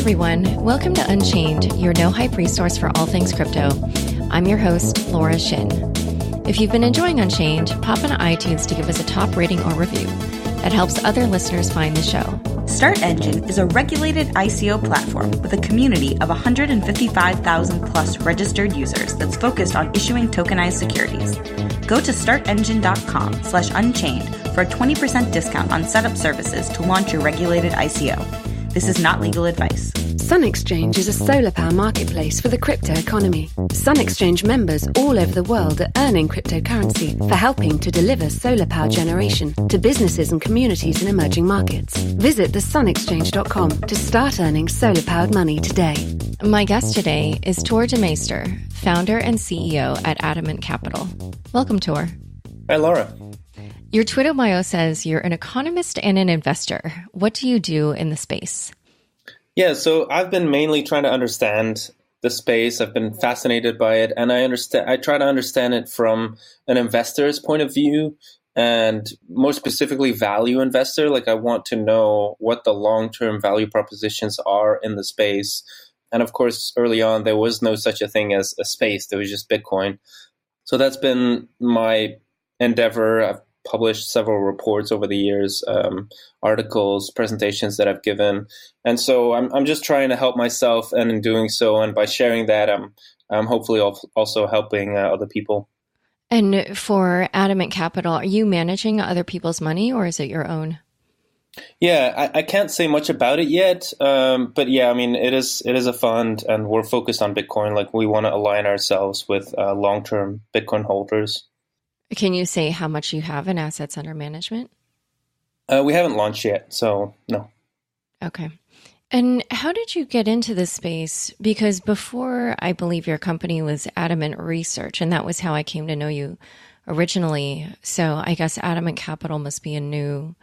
everyone. Welcome to Unchained, your no-hype resource for all things crypto. I'm your host, Laura Shin. If you've been enjoying Unchained, pop into iTunes to give us a top rating or review. That helps other listeners find the show. Start Engine is a regulated ICO platform with a community of 155,000 plus registered users that's focused on issuing tokenized securities. Go to startengine.com/unchained for a 20% discount on setup services to launch your regulated ICO. This is not legal advice. Sun Exchange is a solar power marketplace for the crypto economy. Sun Exchange members all over the world are earning cryptocurrency for helping to deliver solar power generation to businesses and communities in emerging markets. Visit thesunexchange.com to start earning solar-powered money today. My guest today is Tuur Demeester, founder and CEO at Adamant Capital. Welcome, Tuur. Hi, Laura. Your Twitter bio says you're an economist and an investor. What do you do in the space? Yeah, so I've been mainly trying to understand the space. I've been fascinated by it, and I try to understand it from an investor's point of view, and more specifically, value investor. Like, I want to know what the long-term value propositions are in the space. And of course, early on, there was no such a thing as a space. There was just Bitcoin. So that's been my endeavor. I've published several reports over the years, articles, presentations that I've given. And so I'm just trying to help myself, and in doing so, and by sharing that, I'm hopefully also helping other people. And for Adamant Capital, are you managing other people's money, or is it your own? Yeah, I can't say much about it yet. But yeah, I mean, it is a fund, and we're focused on Bitcoin. Like, we want to align ourselves with long-term Bitcoin holders. Can you say how much you have in assets under management? We haven't launched yet, so no. Okay. And how did you get into this space? Because before, I believe your company was Adamant Research, and that was how I came to know you originally. So I guess Adamant Capital must be a new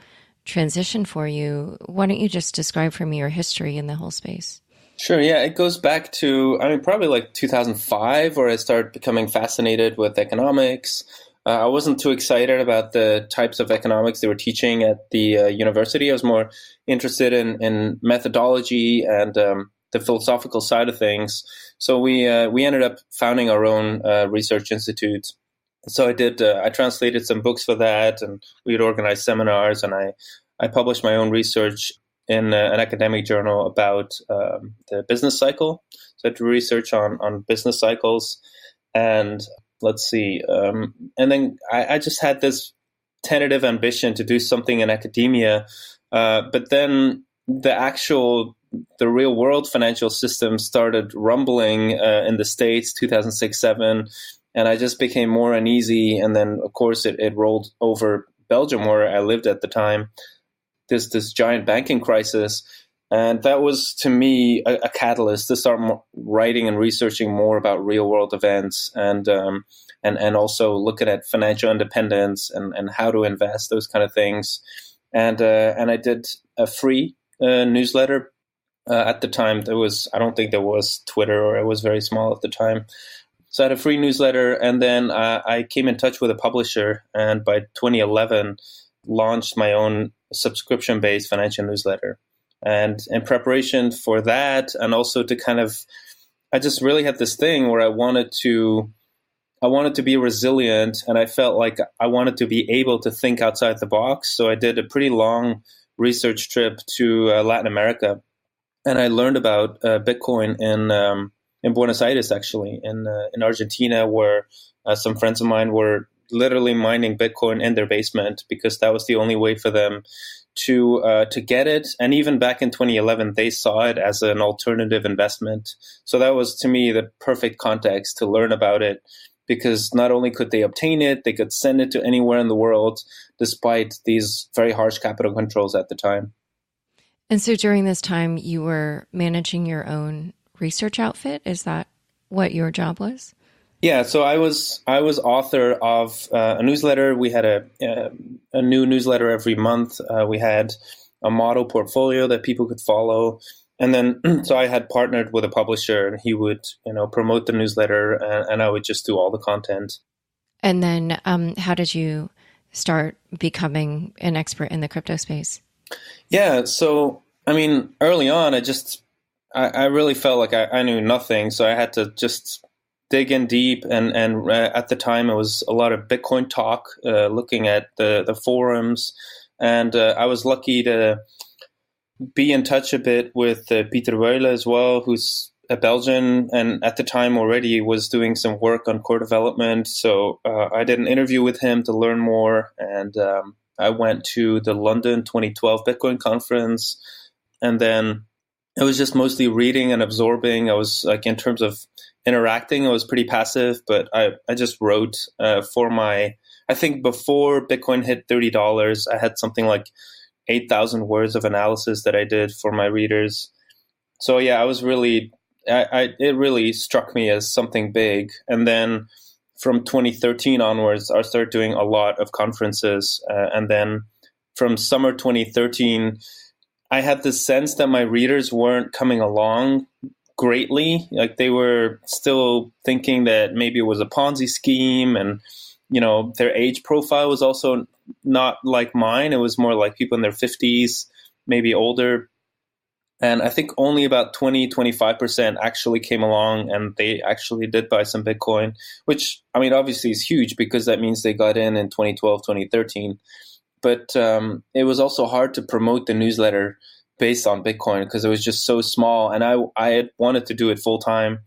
transition for you. Why don't you just describe for me your history in the whole space? Sure. Yeah, it goes back to, probably like 2005, where I started becoming fascinated with economics. I wasn't too excited about the types of economics they were teaching at the university. I was more interested in methodology and the philosophical side of things. So we ended up founding our own research institute. So I translated some books for that, and we'd organize seminars, and I published my own research in an academic journal about the business cycle. So I did research on business cycles, and let's see. And then I just had this tentative ambition to do something in academia. But then the real world financial system started rumbling in the States, 2006-07. And I just became more uneasy. And then, of course, it rolled over Belgium, where I lived at the time, this giant banking crisis. And that was, to me, a catalyst to start writing and researching more about real-world events, and also looking at financial independence and how to invest, those kind of things. And I did a free newsletter at the time. I don't think there was Twitter, or it was very small at the time. So I had a free newsletter, and then I came in touch with a publisher, and by 2011, launched my own subscription-based financial newsletter. And in preparation for that, and also to I just really had this thing where I wanted to be resilient, and I felt like I wanted to be able to think outside the box. So I did a pretty long research trip to Latin America, and I learned about Bitcoin in Buenos Aires, actually, in Argentina, where some friends of mine were literally mining Bitcoin in their basement, because that was the only way for them to get it. And even back in 2011, they saw it as an alternative investment. So that was, to me, the perfect context to learn about it, because not only could they obtain it, they could send it to anywhere in the world, despite these very harsh capital controls at the time. And so during this time, you were managing your own research outfit? Is that what your job was? Yeah, so I was author of a newsletter. We had a new newsletter every month. We had a model portfolio that people could follow, and then so I had partnered with a publisher, and he would promote the newsletter, and I would just do all the content. And then, how did you start becoming an expert in the crypto space? Yeah, so early on, I just I really felt like I knew nothing, so I had to just dig in deep. And at the time, it was a lot of Bitcoin talk, looking at the forums, and I was lucky to be in touch a bit with Pieter Wuille as well, who's a Belgian, and at the time already was doing some work on core development. So I did an interview with him to learn more, and I went to the London 2012 Bitcoin conference, and then it was just mostly reading and absorbing. I was like, in terms of interacting, I was pretty passive, but I just wrote for my, I think before Bitcoin hit $30, I had something like 8,000 words of analysis that I did for my readers. So yeah, I was really, it really struck me as something big. And then from 2013 onwards, I started doing a lot of conferences. And then from summer 2013, I had the sense that my readers weren't coming along greatly. Like, they were still thinking that maybe it was a Ponzi scheme, and their age profile was also not like mine. It was more like people in their 50s, maybe older. And I think only about 25% actually came along, and they actually did buy some Bitcoin, which, I mean, obviously is huge, because that means they got in 2012, 2013. But it was also hard to promote the newsletter based on Bitcoin, because it was just so small, and I had wanted to do it full time.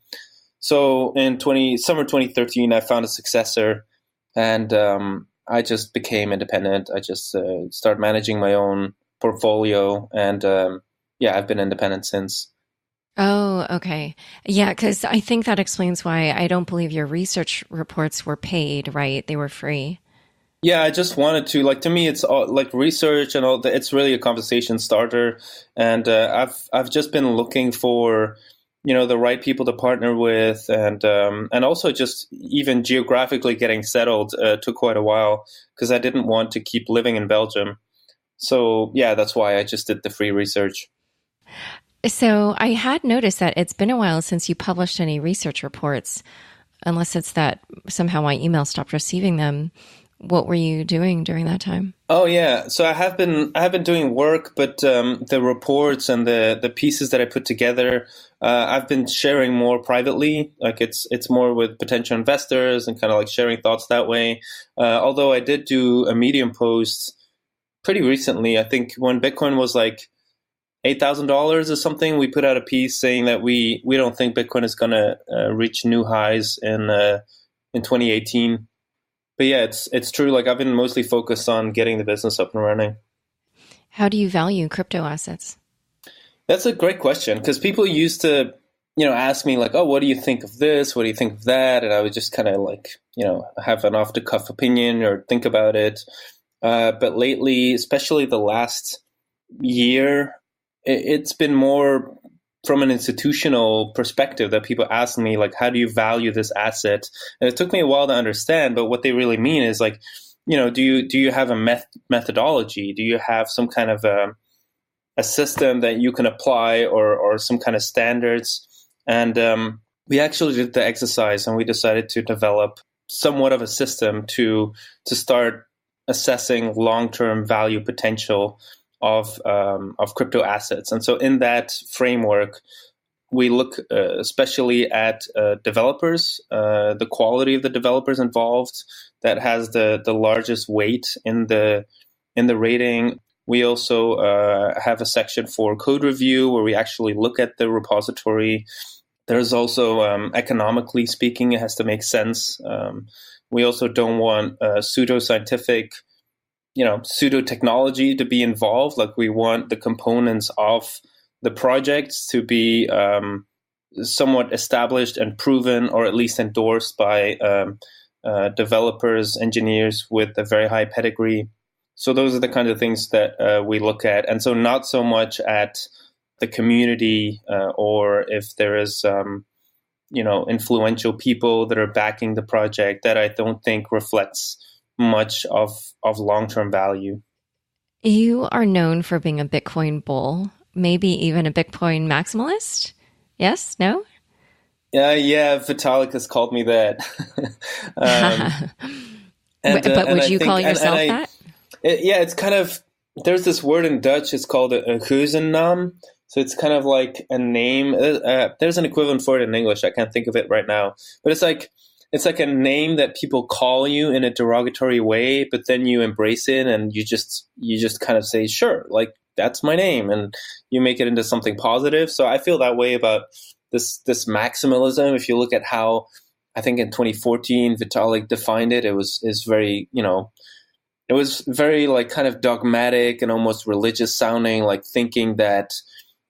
So in summer 2013, I found a successor, and I just became independent. I just started managing my own portfolio, and I've been independent since. Oh, okay. Yeah, because I think that explains why I don't believe your research reports were paid, right? They were free. Yeah, I just wanted to, like, to me, it's all, like, research and all that. It's really a conversation starter, and I've just been looking for, the right people to partner with, and also just even geographically getting settled took quite a while, because I didn't want to keep living in Belgium. So yeah, that's why I just did the free research. So I had noticed that it's been a while since you published any research reports, unless it's that somehow my email stopped receiving them. What were you doing during that time? Oh yeah, so I have been doing work, but the reports and the pieces that I put together, I've been sharing more privately. Like, it's more with potential investors, and kind of like sharing thoughts that way. Although I did do a Medium post pretty recently. I think when Bitcoin was like $8,000 or something, we put out a piece saying that we don't think Bitcoin is going to reach new highs in 2018. But yeah, it's true. Like, I've been mostly focused on getting the business up and running. How do you value crypto assets? That's a great question, because people used to, ask me like, oh, what do you think of this? What do you think of that? And I would just kind of like, have an off the cuff opinion or think about it. But lately, especially the last year, it's been more from an institutional perspective that people ask me, like, how do you value this asset? And it took me a while to understand, but what they really mean is like, do you have a methodology? Do you have some kind of a system that you can apply, or some kind of standards? And we actually did the exercise, and we decided to develop somewhat of a system to start assessing long-term value potential of crypto assets. And so in that framework, we look especially at developers, the quality of the developers involved. That has the largest weight in the rating. We also have a section for code review, where we actually look at the repository. There's also, economically speaking, it has to make sense. We also don't want pseudoscientific, pseudo technology to be involved. Like, we want the components of the projects to be somewhat established and proven, or at least endorsed by developers, engineers with a very high pedigree. So those are the kinds of things that we look at. And so not so much at the community, or if there is, influential people that are backing the project. That I don't think reflects much of long-term value. You are known for being a Bitcoin bull, maybe even a Bitcoin maximalist? Yes? No? Yeah, Vitalik has called me that. But would you call yourself that? It's kind of, there's this word in Dutch, it's called a geuzennaam. So it's kind of like a name. There's an equivalent for it in English. I can't think of it right now. But it's like a name that people call you in a derogatory way, but then you embrace it and you just kind of say, sure, like that's my name, and you make it into something positive. So I feel that way about this maximalism. If you look at how, I think in 2014 Vitalik defined it, it was very, it was very like kind of dogmatic and almost religious sounding, like thinking that,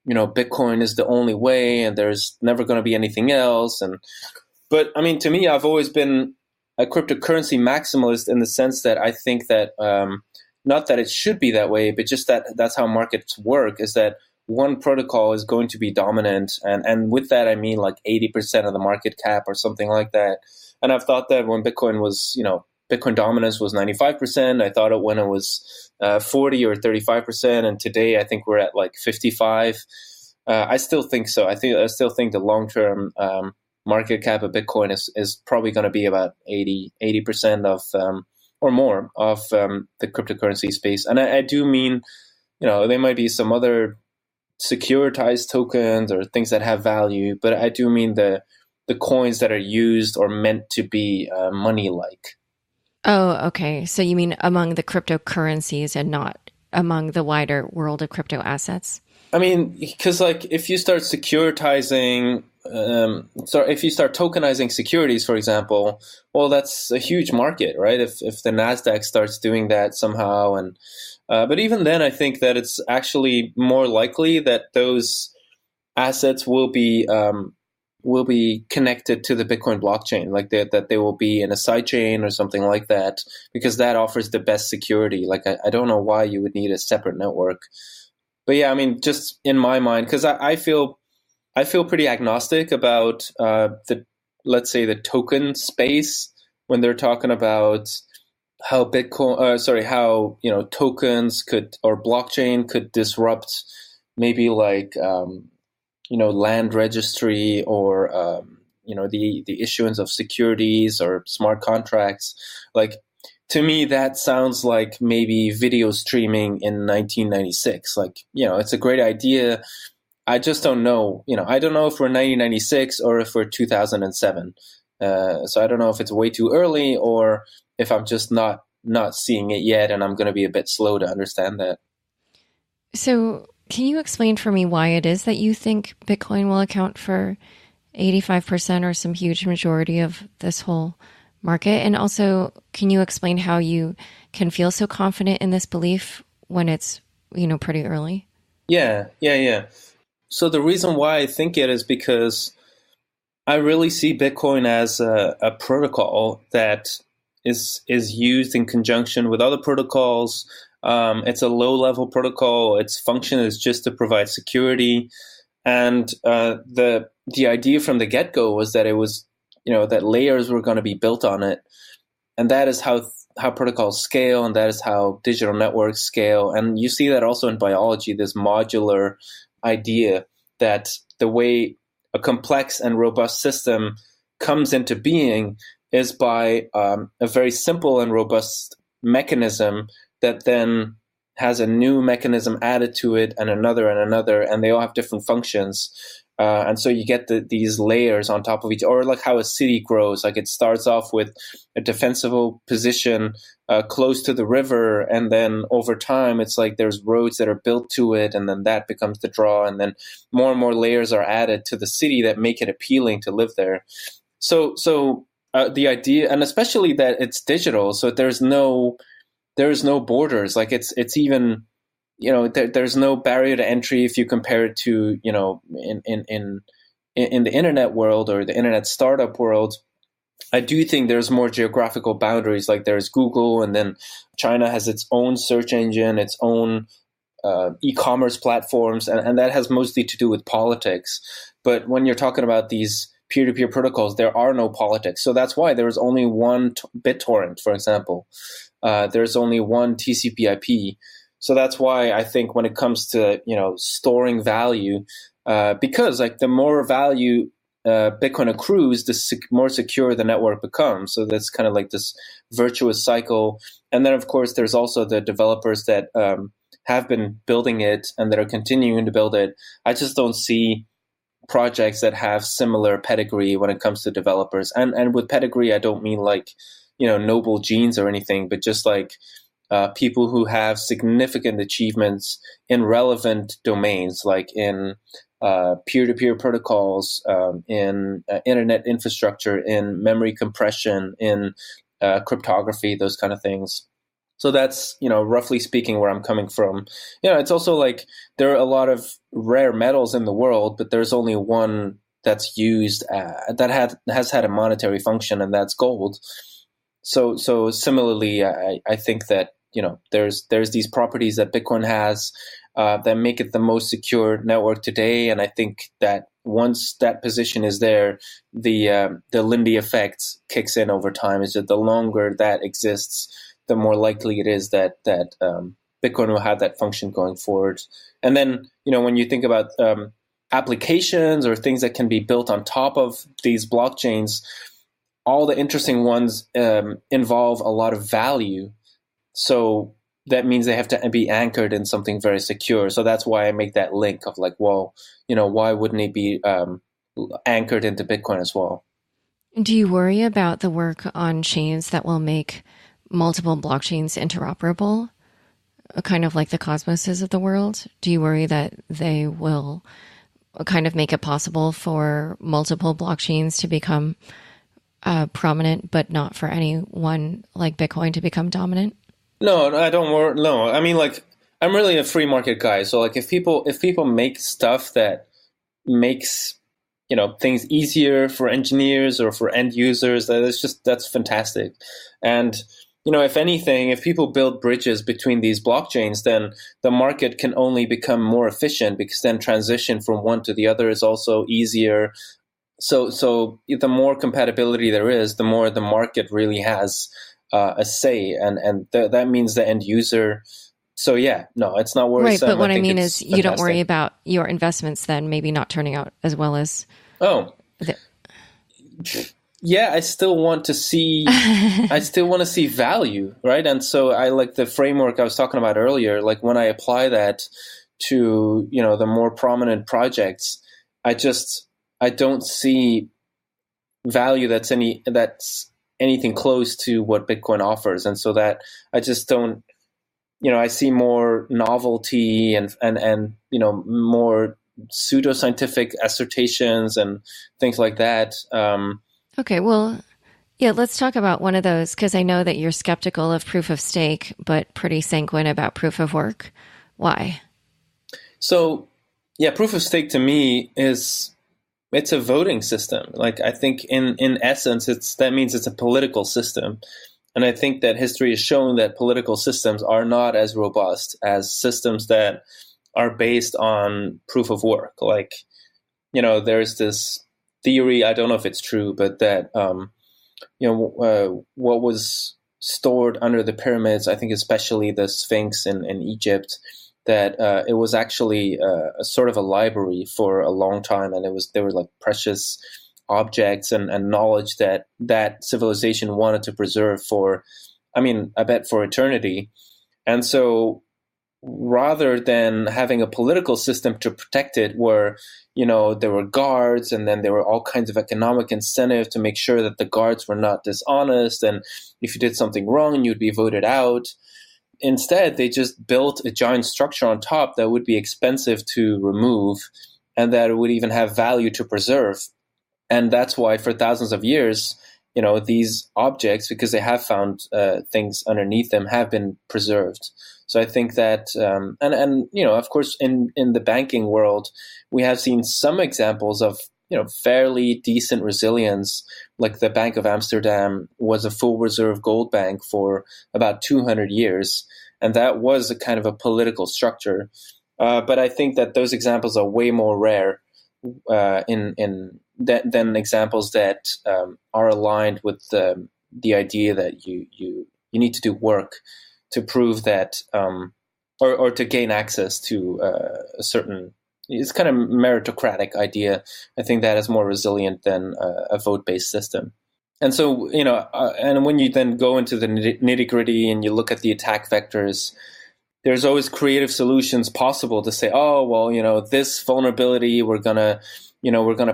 Bitcoin is the only way and there's never going to be anything else. But I mean, to me, I've always been a cryptocurrency maximalist in the sense that I think that, not that it should be that way, but just that that's how markets work, is that one protocol is going to be dominant. And with that, I mean like 80% of the market cap or something like that. And I've thought that when Bitcoin was, Bitcoin dominance was 95%. I thought it when it was 40 or 35%. And today I think we're at like 55. I still think so. I still think the long-term market cap of Bitcoin is probably going to be about 80% of or more of the cryptocurrency space. And I do mean, there might be some other securitized tokens or things that have value, but I do mean the coins that are used or meant to be money-like. Oh, okay. So you mean among the cryptocurrencies and not among the wider world of crypto assets? I mean, because like if you start securitizing, if you start tokenizing securities, for example, well, that's a huge market, right? If the Nasdaq starts doing that somehow, and but even then, I think that it's actually more likely that those assets will be connected to the Bitcoin blockchain, like that they will be in a sidechain or something like that, because that offers the best security. Like I don't know why you would need a separate network. But yeah, I mean, just in my mind, because I feel pretty agnostic about let's say the token space when they're talking about how tokens could, or blockchain could disrupt maybe like land registry or the issuance of securities or smart contracts. Like, to me, that sounds like maybe video streaming in 1996. Like, it's a great idea. I just don't know. I don't know if we're 1996 or if we're 2007. So I don't know if it's way too early or if I'm just not seeing it yet, and I'm going to be a bit slow to understand that. So can you explain for me why it is that you think Bitcoin will account for 85% or some huge majority of this whole market? And also, can you explain how you can feel so confident in this belief when it's, pretty early? Yeah. So the reason why I think it is because I really see Bitcoin as a protocol that is used in conjunction with other protocols. It's a low-level protocol. Its function is just to provide security. And the idea from the get-go was that it was, that layers were going to be built on it. And that is how protocols scale, and that is how digital networks scale. And you see that also in biology, this modular idea that the way a complex and robust system comes into being is by a very simple and robust mechanism that then has a new mechanism added to it, and another, and they all have different functions. And so you get these layers on top of each, or like how a city grows. Like it starts off with a defensible position close to the river, and then over time it's like there's roads that are built to it, and then that becomes the draw, and then more and more layers are added to the city that make it appealing to live there. So the idea, and especially that it's digital, so there's no borders. Like it's even, there's no barrier to entry if you compare it to, in the internet world or the internet startup world. I do think there's more geographical boundaries. Like there's Google, and then China has its own search engine, its own e-commerce platforms, and that has mostly to do with politics. But when you're talking about these peer-to-peer protocols, there are no politics. So that's why there's only one BitTorrent, for example. There's only one TCP/IP. So that's why I think when it comes to storing value, because like the more value Bitcoin accrues, the more secure the network becomes. So that's kind of like this virtuous cycle. And then of course there's also the developers that have been building it and that are continuing to build it. I just don't see projects that have similar pedigree when it comes to developers. And with pedigree, I don't mean like, noble genes or anything, but just like people who have significant achievements in relevant domains, like in peer-to-peer protocols, in internet infrastructure, in memory compression, in cryptography, those kind of things. So that's, roughly speaking, where I'm coming from. It's also like there are a lot of rare metals in the world, but there's only one that's used that has had a monetary function, and that's gold. So similarly, I think that there's these properties that Bitcoin has that make it the most secure network today, and I think that once that position is there, the Lindy effect kicks in over time. Is that the longer that exists, the more likely it is that Bitcoin will have that function going forward. And then, when you think about applications or things that can be built on top of these blockchains, all the interesting ones involve a lot of value. So that means they have to be anchored in something very secure. So that's why I make that link of like, well, why wouldn't it be anchored into Bitcoin as well? Do you worry about the work on chains that will make multiple blockchains interoperable, kind of like the Cosmoses of the world? Do you worry that they will kind of make it possible for multiple blockchains to become prominent, but not for any one like Bitcoin to become dominant? No, I don't worry. No, I mean, like, I'm really a free market guy. So like if people make stuff that makes things easier for engineers or for end users, that's fantastic. And if anything, if people build bridges between these blockchains, then the market can only become more efficient, because then transition from one to the other is also easier. So the more compatibility there is, the more the market really has a say, and that means the end user. So yeah, no, it's not worrisome. Right, but what I mean is you don't worry about your investments then maybe not turning out as well as... Yeah, I still want to see value, right? And so I like the framework I was talking about earlier. Like when I apply that to, the more prominent projects, I don't see value that's anything close to what Bitcoin offers. And so that I just don't, I see more novelty and more pseudoscientific assertions and things like that. Okay, well, yeah, let's talk about one of those, because I know that you're skeptical of proof of stake, but pretty sanguine about proof of work. Why? So, yeah, proof of stake to me it's a voting system. Like, I think in essence, that means it's a political system. And I think that history has shown that political systems are not as robust as systems that are based on proof of work. Like, there's this theory, I don't know if it's true, but that, what was stored under the pyramids, I think especially the Sphinx in Egypt, that it was actually a sort of a library for a long time. And they were like precious objects and knowledge that civilization wanted to preserve for, I bet for eternity. And so rather than having a political system to protect it where, there were guards and then there were all kinds of economic incentive to make sure that the guards were not dishonest. And if you did something wrong, you'd be voted out. Instead, they just built a giant structure on top that would be expensive to remove and that would even have value to preserve. And that's why for thousands of years, these objects, because they have found things underneath them, have been preserved. So I think that, of course, in the banking world, we have seen some examples of, fairly decent resilience. Like the Bank of Amsterdam was a full reserve gold bank for about 200 years. And that was a kind of a political structure. But I think that those examples are way more rare than examples that are aligned with the idea that you need to do work to prove that, or to gain access to a certain, it's kind of meritocratic idea. I think that is more resilient than a vote-based system. And so, and when you then go into the nitty-gritty and you look at the attack vectors, there's always creative solutions possible to say, oh, well, this vulnerability, we're gonna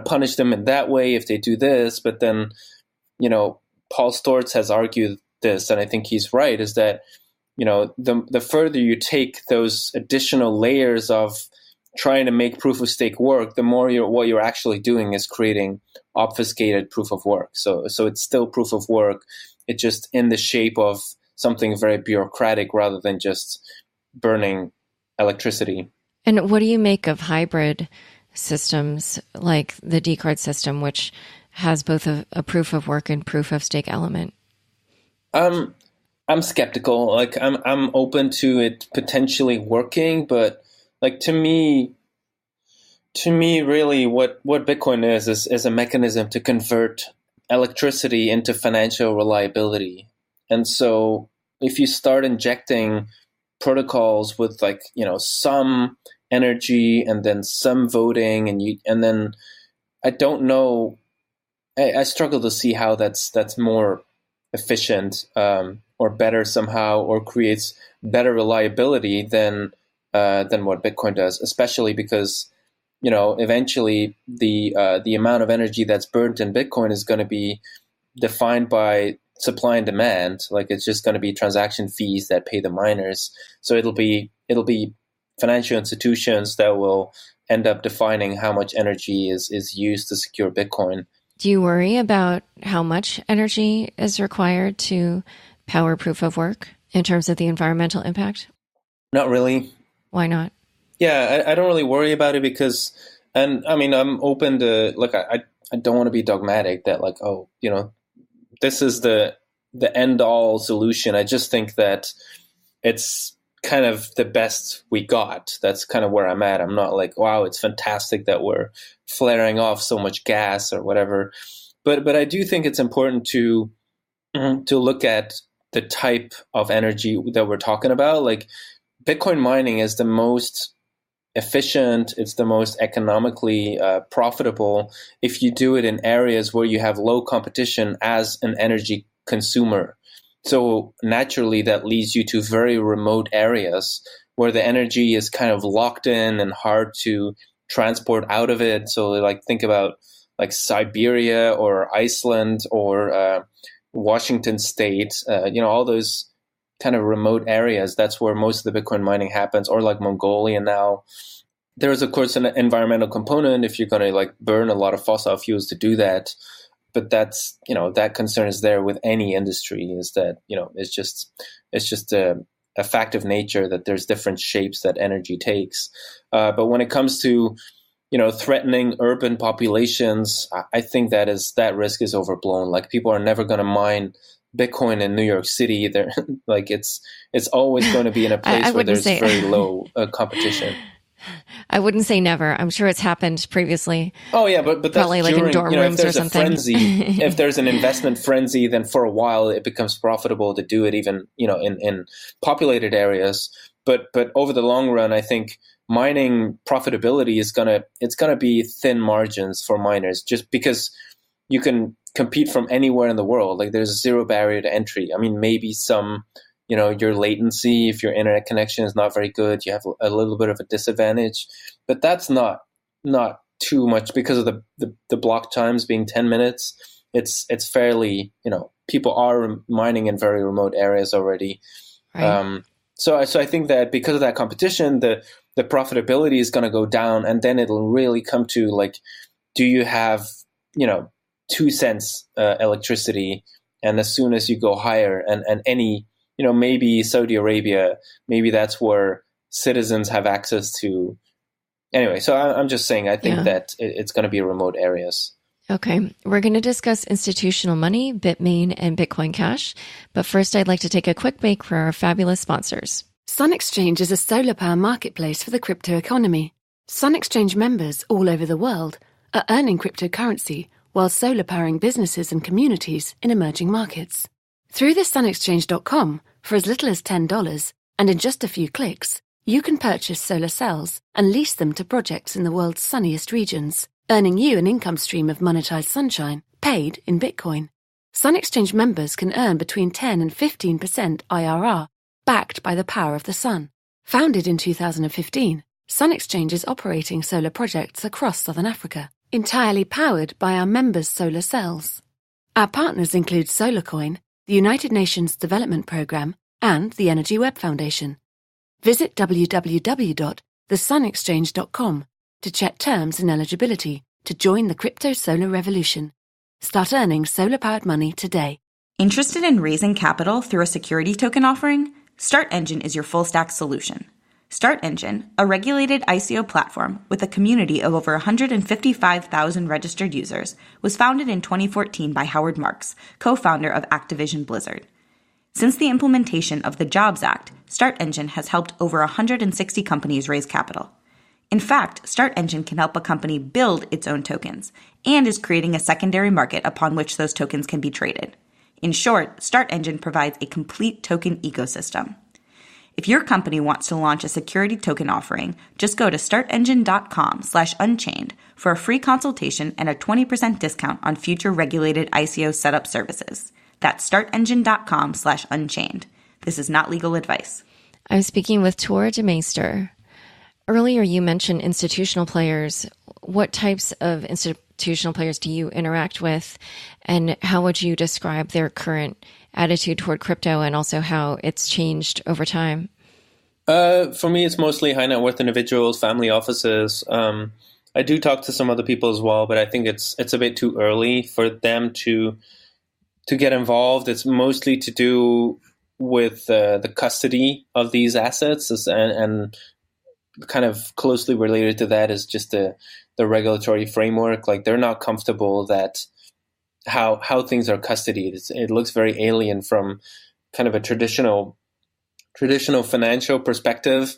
punish them in that way if they do this. But then, Paul Stortz has argued this, and I think he's right, is that, the further you take those additional layers of trying to make proof of stake work, the more what you're actually doing is creating obfuscated proof of work. So it's still proof of work. It's just in the shape of something very bureaucratic rather than just burning electricity. And what do you make of hybrid systems like the Decard system, which has both a proof of work and proof of stake element? I'm skeptical. Like I'm open to it potentially working, but like to me, really, what Bitcoin is a mechanism to convert electricity into financial reliability. And so if you start injecting protocols with some energy and then some voting and then I don't know, I struggle to see how that's more efficient or better somehow, or creates better reliability than what Bitcoin does, especially because eventually the amount of energy that's burnt in Bitcoin is going to be defined by supply and demand. Like it's just going to be transaction fees that pay the miners. So it'll be financial institutions that will end up defining how much energy is used to secure Bitcoin. Do you worry about how much energy is required to power proof of work in terms of the environmental impact? Not really. Why not? Yeah, I don't really worry about it because, and I mean, I'm open to, I don't want to be dogmatic that this is the end all solution. I just think that it's kind of the best we got. That's kind of where I'm at. I'm not like, wow, it's fantastic that we're flaring off so much gas or whatever. But I do think it's important to look at the type of energy that we're talking about. Like Bitcoin mining is the most efficient, it's the most economically profitable if you do it in areas where you have low competition as an energy consumer. So naturally, that leads you to very remote areas where the energy is kind of locked in and hard to transport out of it. So like think about like Siberia or Iceland or Washington State, all those kind of remote areas. That's where most of the Bitcoin mining happens, or like Mongolia now. There is, of course, an environmental component if you're going to burn a lot of fossil fuels to do that. But that's, that concern is there with any industry, is that, it's just a fact of nature that there's different shapes that energy takes. But when it comes to, threatening urban populations, I think that risk is overblown. Like people are never going to mine Bitcoin in New York City. They're like, it's always going to be in a place where there's very low competition. I wouldn't say never. I'm sure it's happened previously. Oh yeah, but that's probably like in dorm rooms or something. Frenzy, if there's an investment frenzy, then for a while it becomes profitable to do it, even in populated areas. But over the long run, I think mining profitability is gonna be thin margins for miners, just because you can compete from anywhere in the world. Like there's zero barrier to entry. I mean, maybe some. Your latency, if your internet connection is not very good, you have a little bit of a disadvantage. But that's not too much because of the block times being 10 minutes. It's fairly, people are mining in very remote areas already. Right. So I think that because of that competition, the profitability is going to go down, and then it'll really come to like, do you have 2 cents electricity, and as soon as you go higher and any maybe Saudi Arabia, maybe that's where citizens have access to. Anyway, so I'm just saying, I think that it's going to be remote areas. Okay. We're going to discuss institutional money, Bitmain, and Bitcoin Cash. But first, I'd like to take a quick break for our fabulous sponsors. Sun Exchange is a solar power marketplace for the crypto economy. Sun Exchange members all over the world are earning cryptocurrency while solar powering businesses and communities in emerging markets. Through the sunexchange.com, for as little as $10, and in just a few clicks, you can purchase solar cells and lease them to projects in the world's sunniest regions, earning you an income stream of monetized sunshine, paid in Bitcoin. Sun Exchange members can earn between 10 and 15% IRR, backed by the power of the sun. Founded in 2015, Sun Exchange is operating solar projects across Southern Africa, entirely powered by our members' solar cells. Our partners include SolarCoin, the United Nations Development Programme, and the Energy Web Foundation. Visit www.thesunexchange.com to check terms and eligibility to join the crypto solar revolution. Start earning solar-powered money today. Interested in raising capital through a security token offering? StartEngine is your full-stack solution. StartEngine, a regulated ICO platform with a community of over 155,000 registered users, was founded in 2014 by Howard Marks, co-founder of Activision Blizzard. Since the implementation of the Jobs Act, StartEngine has helped over 160 companies raise capital. In fact, StartEngine can help a company build its own tokens and is creating a secondary market upon which those tokens can be traded. In short, StartEngine provides a complete token ecosystem. If your company wants to launch a security token offering, just go to startengine.com/unchained for a free consultation and a 20% discount on future regulated ICO setup services. That's startengine.com/unchained. This is not legal advice. I'm speaking with Tuur Demeester. Earlier, you mentioned institutional players. What types of institutional players do you interact with, and how would you describe their current attitude toward crypto and also how it's changed over time? For me, it's mostly high net worth individuals, family offices. I do talk to some other people as well, but I think it's a bit too early for them to get involved. It's mostly to do with the custody of these assets, and kind of closely related to that is just the regulatory framework. Like, they're not comfortable that how things are custodied. It looks very alien from kind of a traditional financial perspective.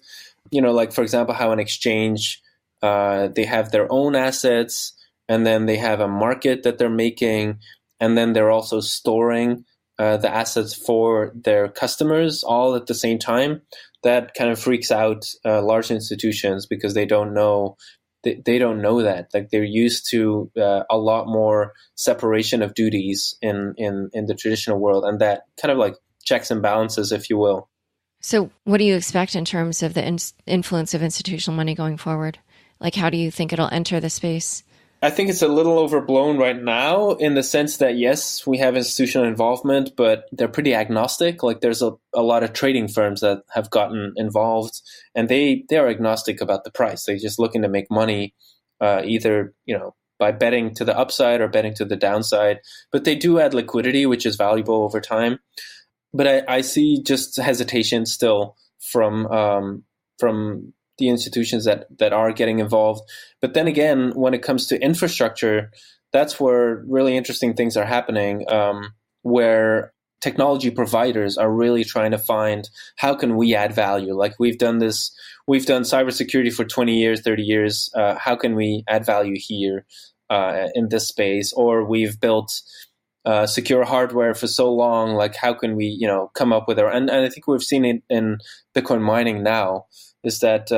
Like, for example, how an exchange, they have their own assets, and then they have a market that they're making, and then they're also storing the assets for their customers all at the same time. That kind of freaks out large institutions because they don't know that. Like, they're used to a lot more separation of duties in the traditional world, and that kind of like checks and balances, if you will. So what do you expect in terms of the influence of institutional money going forward? Like, how do you think it'll enter the space? I think it's a little overblown right now in the sense that, yes, we have institutional involvement, but they're pretty agnostic. Like, there's a lot of trading firms that have gotten involved, and they are agnostic about the price. They're just looking to make money, either, by betting to the upside or betting to the downside. But they do add liquidity, which is valuable over time. But I see just hesitation still from the institutions that are getting involved. But then again, when it comes to infrastructure, that's where really interesting things are happening, where technology providers are really trying to find, how can we add value? Like, we've done cybersecurity for 20 years, 30 years. How can we add value here in this space? Or we've built secure hardware for so long. Like, how can we, come up with and I think we've seen it in Bitcoin mining now, is that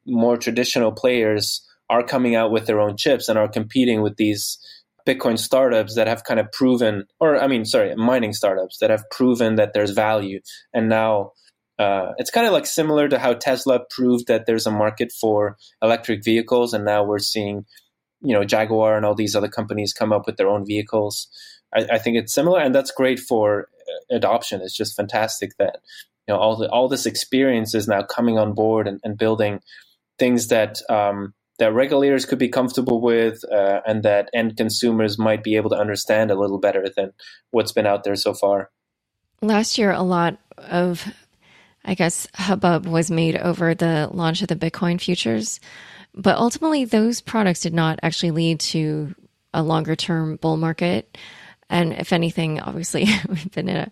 more traditional players are coming out with their own chips and are competing with these Bitcoin startups that have kind of proven, mining startups that have proven that there's value. And now it's kind of like similar to how Tesla proved that there's a market for electric vehicles. And now we're seeing, Jaguar and all these other companies come up with their own vehicles. I think it's similar, and that's great for adoption. It's just fantastic that all this experience is now coming on board and building things that regulators could be comfortable with, and that end consumers might be able to understand a little better than what's been out there so far. Last year, a lot of, hubbub was made over the launch of the Bitcoin futures, but ultimately those products did not actually lead to a longer-term bull market. And if anything, obviously, we've been in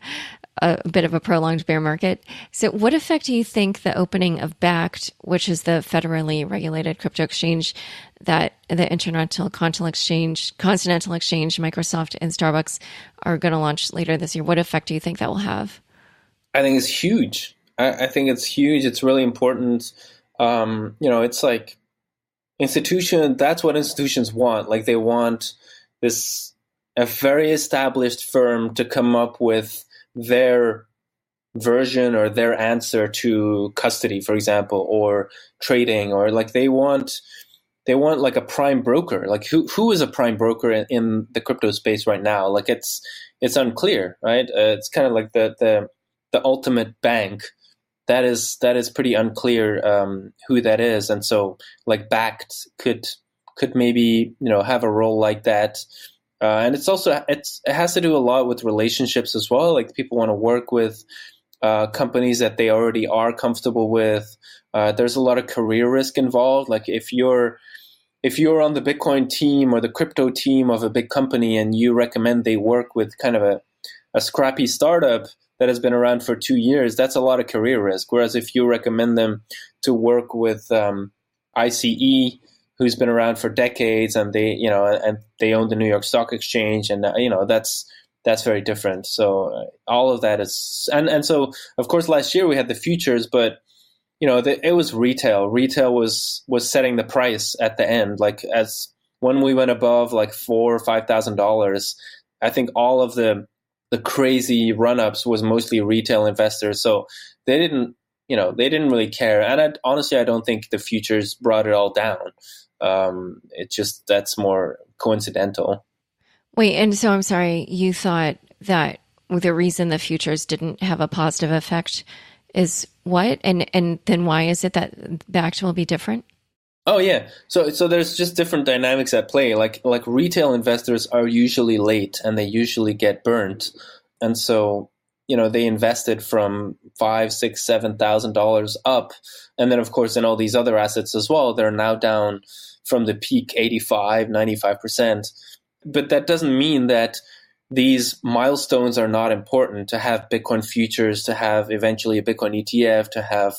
a bit of a prolonged bear market. So what effect do you think the opening of Bakkt, which is the federally regulated crypto exchange that the Continental Exchange, Microsoft, and Starbucks are going to launch later this year, what effect do you think that will have? I think it's huge. I think it's huge. It's really important. It's like that's what institutions want. Like, they want a very established firm to come up with their version or their answer to custody, for example, or trading, or like they want like a prime broker. Like who is a prime broker in the crypto space right now? Like it's unclear, right? It's kind of like the ultimate bank. That is pretty unclear who that is, and so like Backed could maybe have a role like that. And it's also it has to do a lot with relationships as well. Like people want to work with companies that they already are comfortable with. There's a lot of career risk involved. Like if you're on the Bitcoin team or the crypto team of a big company and you recommend they work with kind of a scrappy startup that has been around for 2 years, that's a lot of career risk. Whereas if you recommend them to work with ICE, who's been around for decades, and they own the New York Stock Exchange, and that's very different. So all of that is, and so of course last year we had the futures, but it was retail. Retail was setting the price at the end. Like as when we went above like $4,000 or $5,000, I think all of the crazy run-ups was mostly retail investors. So they didn't really care. And honestly, I don't think the futures brought it all down. That's more coincidental. Wait, and so I'm sorry, you thought that the reason the futures didn't have a positive effect is what? And then why is it that Backed will be different? Oh yeah. So there's just different dynamics at play. Like retail investors are usually late and they usually get burnt. And so, they invested from $5,000, $6,000, $7,000 up. And then of course in all these other assets as well, they're now down from the peak 85, 95%. But that doesn't mean that these milestones are not important. To have Bitcoin futures, to have eventually a Bitcoin ETF, to have,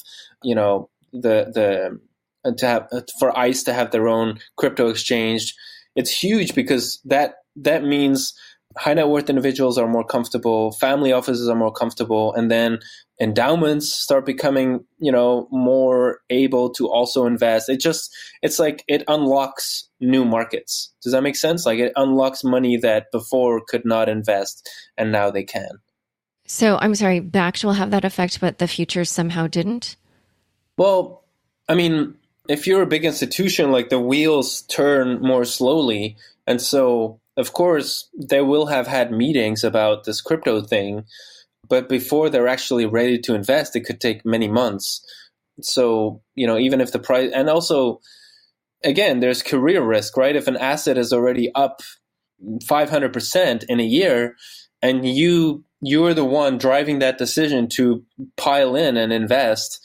for ICE to have their own crypto exchange. It's huge because that means high net worth individuals are more comfortable, family offices are more comfortable, and then endowments start becoming, more able to also invest. It's like it unlocks new markets. Does that make sense? Like it unlocks money that before could not invest, and now they can. So I'm sorry, Backed will have that effect, but the futures somehow didn't? Well, I mean, if you're a big institution, like the wheels turn more slowly. And so, of course, they will have had meetings about this crypto thing, but before they're actually ready to invest, it could take many months. So, even if the price, and also, again, there's career risk, right? If an asset is already up 500% in a year, and you're the one driving that decision to pile in and invest,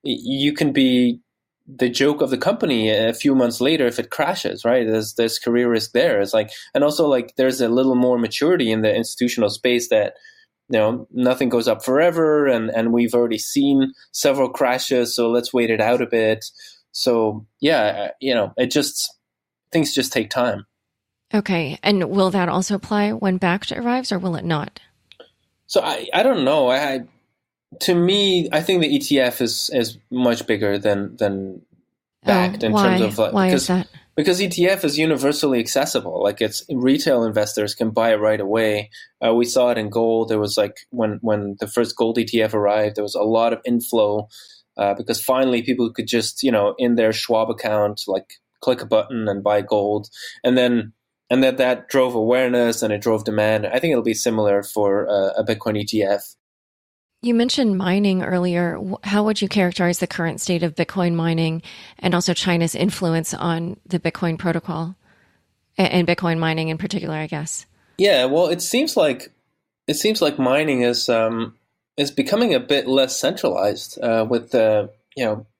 you can be the joke of the company a few months later if it crashes, right? There's career risk there. It's like, and also like there's a little more maturity in the institutional space that, nothing goes up forever, and we've already seen several crashes, so let's wait it out a bit. So yeah, things just take time. Okay. And will that also apply when Backed arrives, or will it not? So I don't know. To me, I think the ETF is much bigger than Backed in terms of why is that? Because ETF is universally accessible. Like it's retail investors can buy it right away. We saw it in gold. There was like when the first gold ETF arrived, there was a lot of inflow because finally people could just in their Schwab account like click a button and buy gold, and then that drove awareness and it drove demand. I think it'll be similar for a Bitcoin ETF. You mentioned mining earlier. How would you characterize the current state of Bitcoin mining and also China's influence on the Bitcoin protocol and Bitcoin mining in particular, I guess? Yeah, well, it seems like mining is becoming a bit less centralized.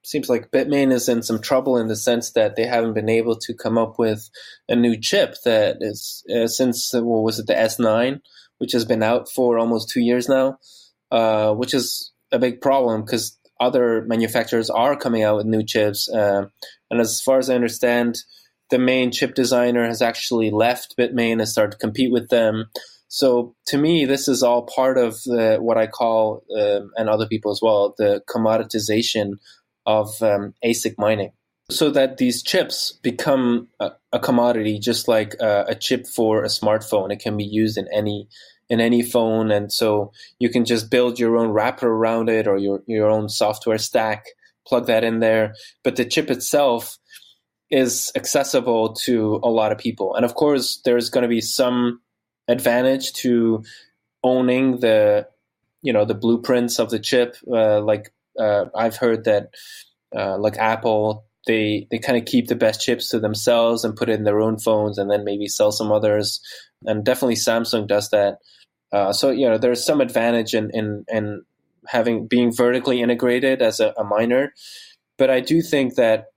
Seems like Bitmain is in some trouble in the sense that they haven't been able to come up with a new chip that is since what was it, the S9, which has been out for almost 2 years now. Which is a big problem because other manufacturers are coming out with new chips. And as far as I understand, the main chip designer has actually left Bitmain and started to compete with them. So to me, this is all part of what I call, and other people as well, the commoditization of ASIC mining. So that these chips become a commodity, just like a chip for a smartphone. It can be used in in any phone. And so you can just build your own wrapper around it or your own software stack, plug that in there. But the chip itself is accessible to a lot of people. And of course, there's going to be some advantage to owning the blueprints of the chip. I've heard that like Apple, they kind of keep the best chips to themselves and put it in their own phones and then maybe sell some others. And definitely Samsung does that. So there's some advantage in being vertically integrated as a miner. But I do think that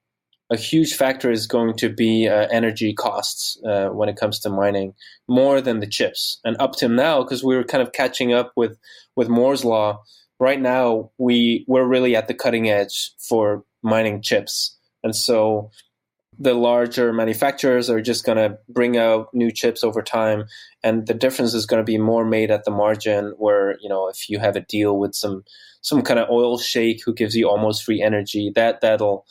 a huge factor is going to be energy costs when it comes to mining, more than the chips. And up till now, because we were kind of catching up with Moore's law, right now we're really at the cutting edge for mining chips. And so the larger manufacturers are just going to bring out new chips over time, and the difference is going to be more made at the margin, where if you have a deal with some kind of oil sheikh who gives you almost free energy, that'll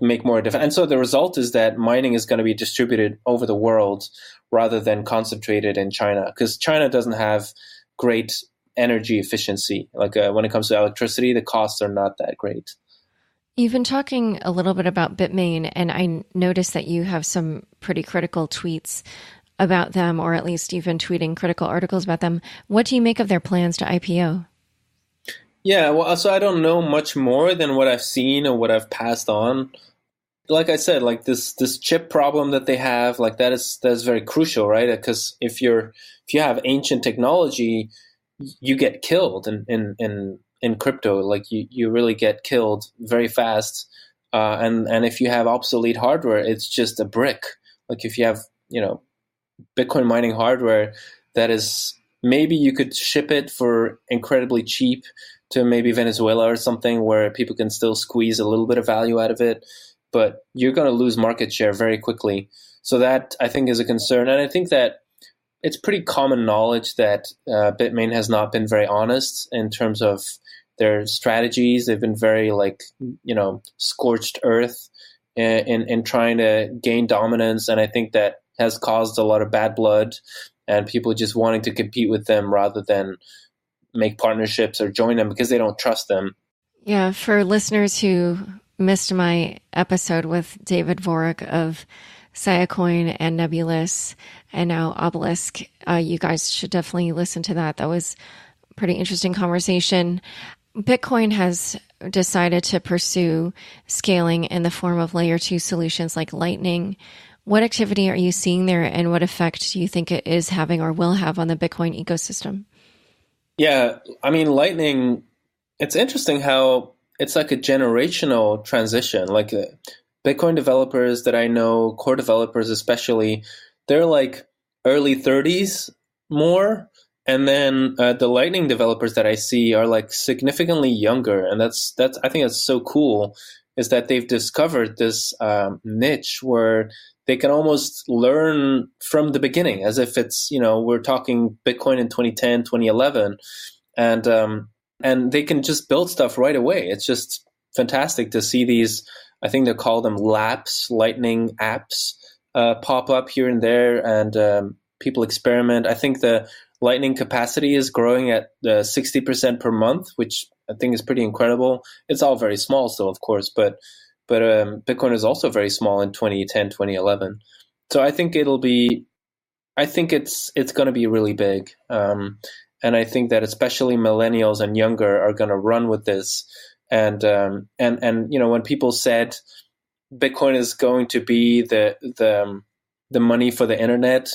make more difference. And so the result is that mining is going to be distributed over the world rather than concentrated in China, because China doesn't have great energy efficiency. Like when it comes to electricity, the costs are not that great. You've been talking a little bit about Bitmain, and I noticed that you have some pretty critical tweets about them, or at least you've been tweeting critical articles about them. What do you make of their plans to IPO? Yeah, well, so I don't know much more than what I've seen or what I've passed on. Like I said, like this chip problem that they have, like that is very crucial, right? Because if you have ancient technology, you get killed in crypto. Like you really get killed very fast. And if you have obsolete hardware, it's just a brick. Like if you have Bitcoin mining hardware that is, maybe you could ship it for incredibly cheap to maybe Venezuela or something, where people can still squeeze a little bit of value out of it, but you're going to lose market share very quickly. So that, I think, is a concern. And I think that it's pretty common knowledge that Bitmain has not been very honest in terms of their strategies. They've been very scorched earth in trying to gain dominance. And I think that has caused a lot of bad blood and people just wanting to compete with them rather than make partnerships or join them because they don't trust them. Yeah, for listeners who missed my episode with David Vorik of Siacoin and Nebulous and now Obelisk, you guys should definitely listen to that. That was a pretty interesting conversation. Bitcoin has decided to pursue scaling in the form of layer 2 solutions like Lightning. What activity are you seeing there, and what effect do you think it is having or will have on the Bitcoin ecosystem? Yeah, I mean, Lightning, it's interesting how it's like a generational transition. Like Bitcoin developers that I know, core developers especially, they're like early 30s more. And then the Lightning developers that I see are like significantly younger. And that's I think that's so cool, is that they've discovered this niche where they can almost learn from the beginning, as if it's, we're talking Bitcoin in 2010, 2011, and they can just build stuff right away. It's just fantastic to see these, I think they call them laps, Lightning apps, pop up here and there, and people experiment. I think the Lightning capacity is growing at 60% per month, which I think is pretty incredible. It's all very small still, of course, but Bitcoin is also very small in 2010, 2011. So I think it's going to be really big. And I think that especially millennials and younger are going to run with this. And when people said Bitcoin is going to be the money for the internet,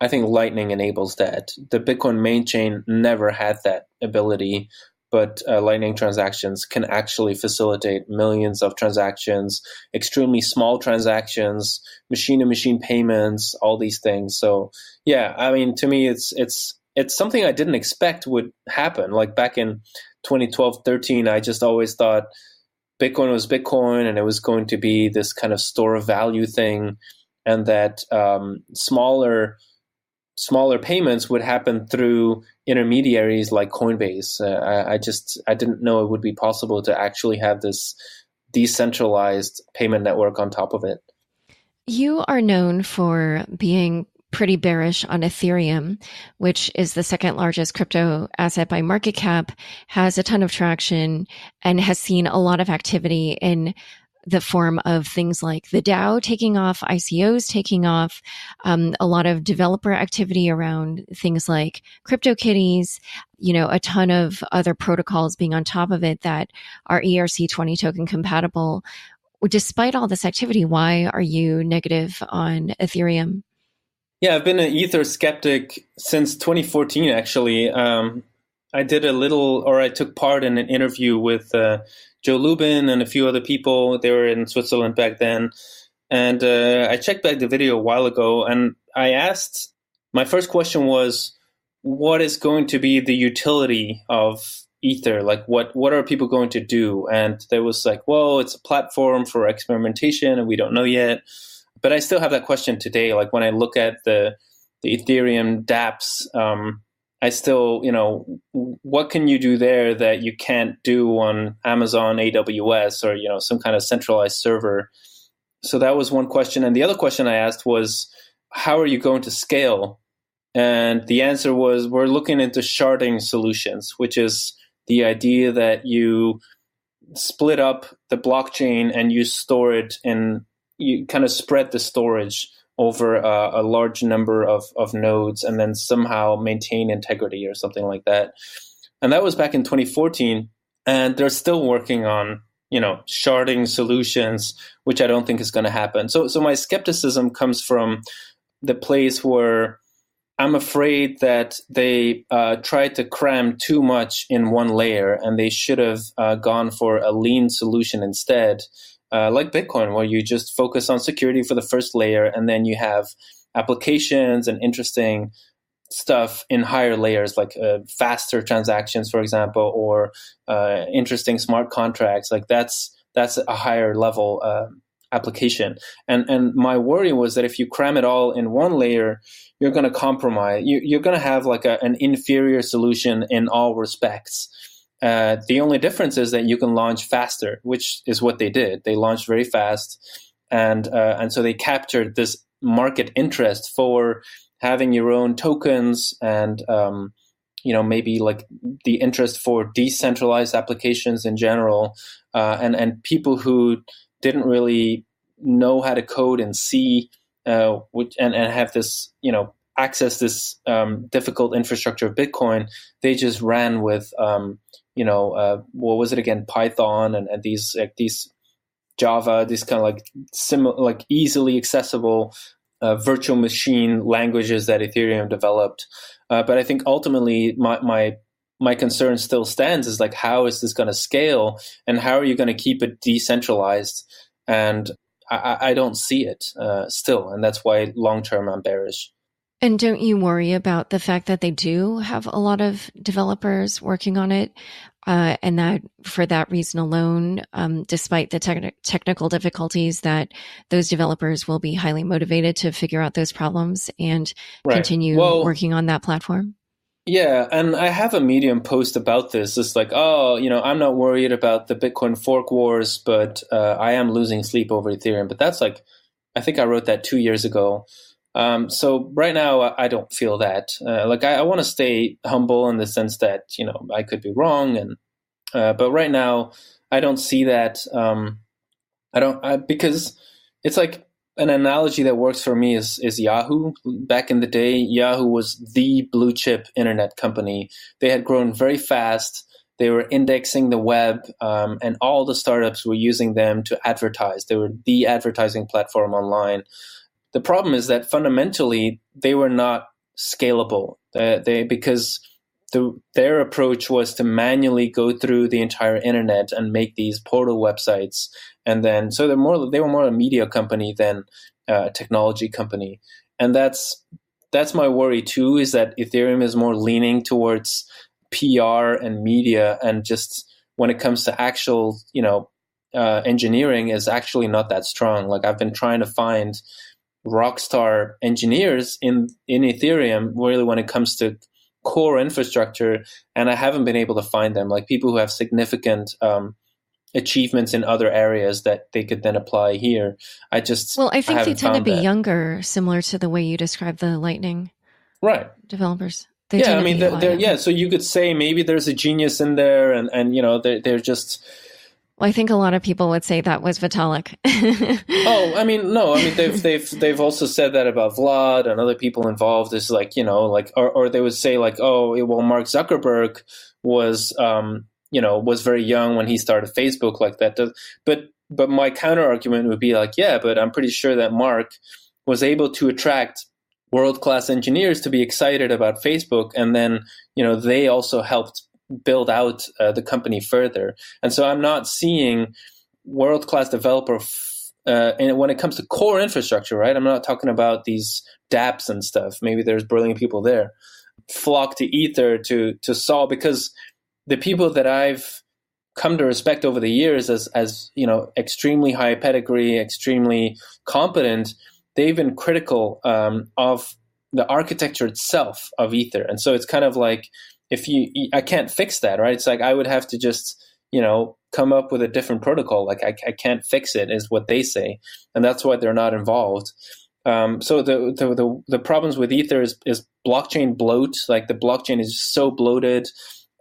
I think Lightning enables that. The Bitcoin main chain never had that ability. But Lightning transactions can actually facilitate millions of transactions, extremely small transactions, machine-to-machine payments, all these things. So, yeah, I mean, to me, it's something I didn't expect would happen. Like back in 2012, 13, I just always thought Bitcoin was Bitcoin and it was going to be this kind of store of value thing, and that smaller payments would happen through intermediaries like Coinbase. I didn't know it would be possible to actually have this decentralized payment network on top of it. You are known for being pretty bearish on Ethereum, which is the second largest crypto asset by market cap, has a ton of traction and has seen a lot of activity in the form of things like the DAO taking off, ICOs taking off, a lot of developer activity around things like CryptoKitties, a ton of other protocols being on top of it that are ERC20 token compatible. Despite all this activity, why are you negative on Ethereum? Yeah, I've been an Ether skeptic since 2014, actually. I took part in an interview with Joe Lubin and a few other people. They were in Switzerland back then. And I checked back the video a while ago, and my first question was, what is going to be the utility of Ether? Like, what are people going to do? And there was like, well, it's a platform for experimentation, and we don't know yet. But I still have that question today. Like when I look at the Ethereum dApps, I still, what can you do there that you can't do on Amazon AWS or, some kind of centralized server? So that was one question. And the other question I asked was, how are you going to scale? And the answer was, we're looking into sharding solutions, which is the idea that you split up the blockchain and you store it you kind of spread the storage over a large number of nodes and then somehow maintain integrity or something like that. And that was back in 2014. And they're still working on, sharding solutions, which I don't think is going to happen. So my skepticism comes from the place where I'm afraid that they tried to cram too much in one layer, and they should have gone for a lean solution instead. Like Bitcoin, where you just focus on security for the first layer, and then you have applications and interesting stuff in higher layers, like faster transactions, for example, or interesting smart contracts. Like that's a higher level application. And my worry was that if you cram it all in one layer, you're going to compromise. You're going to have like an inferior solution in all respects. The only difference is that you can launch faster, which is what they did. They launched very fast, and so they captured this market interest for having your own tokens, and maybe like the interest for decentralized applications in general, and people who didn't really know how to code in C, and have this access this difficult infrastructure of Bitcoin. They just ran with what was it again? Python and these Java, these kind of like easily accessible virtual machine languages that Ethereum developed. But I think ultimately my concern still stands is like, how is this going to scale, and how are you going to keep it decentralized? And I don't see it still, and that's why long term I'm bearish. And don't you worry about the fact that they do have a lot of developers working on it, and that for that reason alone, despite the technical difficulties, that those developers will be highly motivated to figure out those problems and continue working on that platform? Yeah, and I have a Medium post about this. It's like, I'm not worried about the Bitcoin fork wars, but I am losing sleep over Ethereum. But that's like, I think I wrote that 2 years ago. So right now, I don't feel that. I want to stay humble in the sense that, I could be wrong. But right now, I don't see that. Because it's like an analogy that works for me is Yahoo. Back in the day, Yahoo was the blue chip internet company. They had grown very fast. They were indexing the web, and all the startups were using them to advertise. They were the advertising platform online. The problem is that fundamentally they were not scalable. Because their approach was to manually go through the entire internet and make these portal websites, and then they were more a media company than a technology company. And that's my worry too, is that Ethereum is more leaning towards PR and media, and just when it comes to actual engineering is actually not that strong. Like I've been trying to find rockstar engineers in Ethereum really when it comes to core infrastructure, and I haven't been able to find them, like people who have significant achievements in other areas that they could then apply here. I think they tend to be that. younger, similar to the way you describe the Lightning developers. They Yeah, I tend to mean, be a lot younger. so you could say maybe there's a genius in there, and they're just. Well, I think a lot of people would say that was Vitalik. Oh, I mean, no, I mean they've also said that about Vlad and other people involved. Is like, or they would say like, oh, well, Mark Zuckerberg was was very young when he started Facebook, like that. But my counter argument would be like, yeah, but I'm pretty sure that Mark was able to attract world-class engineers to be excited about Facebook, and then they also helped build out the company further. And so I'm not seeing world-class developer and when it comes to core infrastructure, right? I'm not talking about these dApps and stuff. Maybe there's brilliant people there. Flock to Ether to solve, because the people that I've come to respect over the years as extremely high pedigree, extremely competent, they've been critical of the architecture itself of Ether. And so it's kind of like, I can't fix that, right? It's like I would have to just, come up with a different protocol. Like I can't fix it, is what they say. And that's why they're not involved. So the problems with Ether is blockchain bloat. Like the blockchain is so bloated,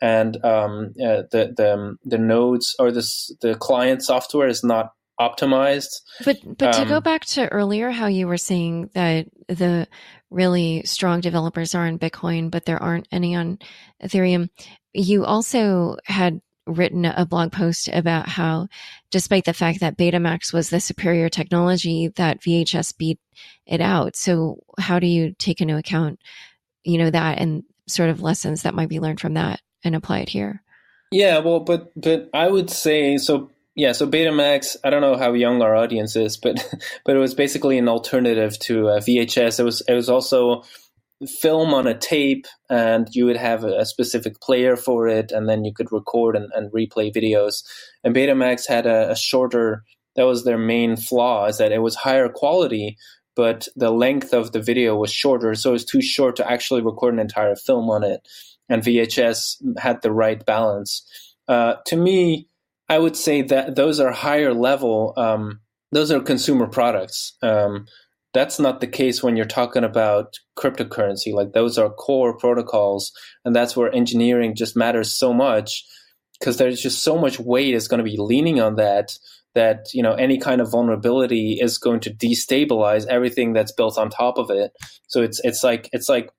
and the nodes or the client software is not optimized. But to go back to earlier, how you were saying that the really strong developers are on Bitcoin, but there aren't any on Ethereum. You also had written a blog post about how, despite the fact that Betamax was the superior technology, that VHS beat it out. So how do you take into account, that and sort of lessons that might be learned from that and apply it here? Yeah, well, but I would say so. Yeah, so Betamax, I don't know how young our audience is, but it was basically an alternative to VHS. It was also film on a tape, and you would have a specific player for it, and then you could record and replay videos. And Betamax had a shorter, that was their main flaw, is that it was higher quality, but the length of the video was shorter, so it was too short to actually record an entire film on it. And VHS had the right balance. To me, I would say that those are higher level, those are consumer products. That's not the case when you're talking about cryptocurrency. Like those are core protocols, and that's where engineering just matters so much, because there's just so much weight is going to be leaning on that any kind of vulnerability is going to destabilize everything that's built on top of it. So it's like